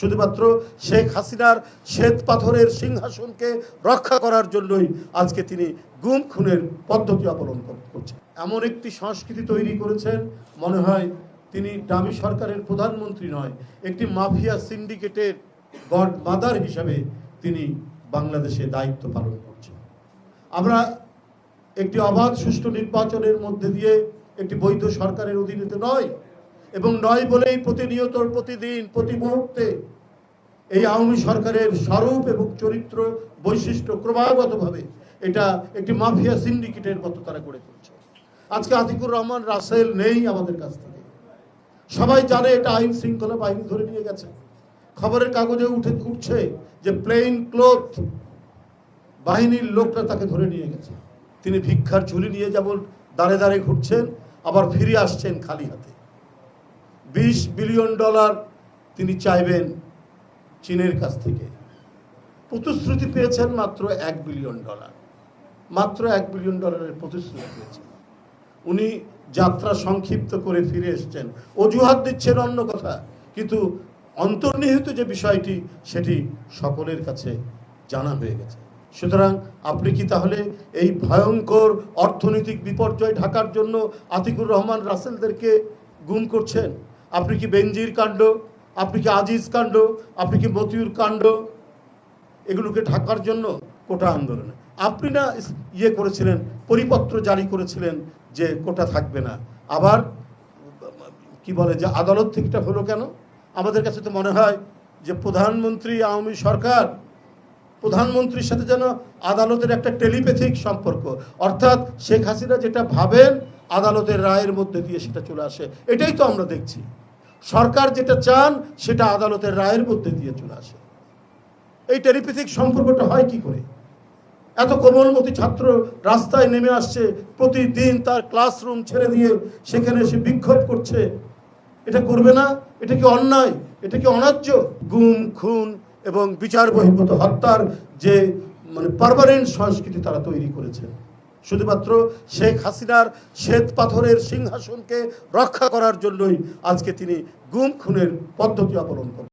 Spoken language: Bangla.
শুধুমাত্র শেখ হাসিনার শ্বেত পাথরের সিংহাসনকে রক্ষা করার জন্যই আজকে তিনি গুম খুনের পদ্ধতি অবলম্বন করছেন। এমন একটি সংস্কৃতি তৈরি করেছেন, মনে হয় তিনি ডামি সরকারের প্রধানমন্ত্রী নয়, একটি মাফিয়া সিন্ডিকেটের গডমাদার হিসাবে তিনি বাংলাদেশে দায়িত্ব পালন করছেন। আমরা একটি অবাধ সুষ্ঠু নির্বাচনের মধ্যে দিয়ে একটি বৈধ সরকারের অধীনে নয়, এবং নয় বলেই প্রতিনিয়ত প্রতিদিন প্রতি মুহূর্তে এই আওয়ামী সরকারের স্বরূপ এবং চরিত্র বৈশিষ্ট্য ক্রমাগতভাবে এটা একটি মাফিয়া সিন্ডিকেটের মতো তারা করে তুলছে। আজকে আতিকুর রহমান রাসেল নেই আমাদের কাছ থেকে, সবাই জানে এটা আইন শৃঙ্খলা বাহিনী ধরে নিয়ে গেছে। খবরের কাগজে উঠছে যে প্লেন ক্লথ বাহিনীর লোকরা তাকে ধরে নিয়ে গেছে। তিনি ভিক্ষার ঝুলি নিয়ে যেমন দাঁড়ে দাঁড়ে ঘুরছেন, আবার ফিরে আসছেন খালি হাতে। $20 বিলিয়ন তিনি চাইবেন চীনের কাছ থেকে, প্রতিশ্রুতি পেয়েছেন মাত্র $1 বিলিয়ন, মাত্র $1 বিলিয়ন প্রতিশ্রুতি পেয়েছেন। উনি যাত্রা সংক্ষিপ্ত করে ফিরে এসছেন, অজুহাত দিচ্ছেন অন্য কথা, কিন্তু অন্তর্নিহিত যে বিষয়টি সেটি সকলের কাছে জানা হয়ে গেছে। সুতরাং আপনি কি তাহলে এই ভয়ঙ্কর অর্থনৈতিক বিপর্যয় ঢাকার জন্য আতিকুর রহমান রাসেলদেরকে গুম করছেন? আপনি কি বেনজির কাণ্ড, আপনি কি আজিজ কাণ্ড, আপনি কি মতিউর কাণ্ড, এগুলোকে ঢাকার জন্য কোটা আন্দোলনে আপনি না করেছিলেন, পরিপত্র জারি করেছিলেন যে কোটা থাকবে না, আবার কি বলে যে আদালত থেকে এটা হলো কেন? আমাদের কাছে তো মনে হয় যে প্রধানমন্ত্রী, আওয়ামী সরকার, প্রধানমন্ত্রীর সাথে যেন আদালতের একটা টেলিপ্যাথিক সম্পর্ক, অর্থাৎ শেখ হাসিনা যেটা ভাবেন আদালতের রায়ের মধ্যে দিয়ে সেটা চলে আসে। এটাই তো আমরা দেখছি, সরকার যেটা চান সেটা আদালতের রায়ের মধ্যে দিয়ে চলে আসে। এই টেলিপ্যাথিক সম্পর্কটা হয় কি করে? এত কোমলমতি ছাত্র রাস্তায় নেমে আসছে, প্রতিদিন তার ক্লাসরুম ছেড়ে দিয়ে সেখানে এসে বিক্ষোভ করছে, এটা করবে না? এটা কি অন্যায়? এটা কি অন্যায্য? গুম খুন এবং বিচার বহির্ভূত হত্যার যে পার্মানেন্ট সংস্কৃতি তারা তৈরি করেছে, শুধুমাত্র শেখ হাসিনার শ্বেত পাথরের সিংহাসনকে রক্ষা করার জন্যই আজকে তিনি গুম খুনের পদ্ধতি অবলম্বন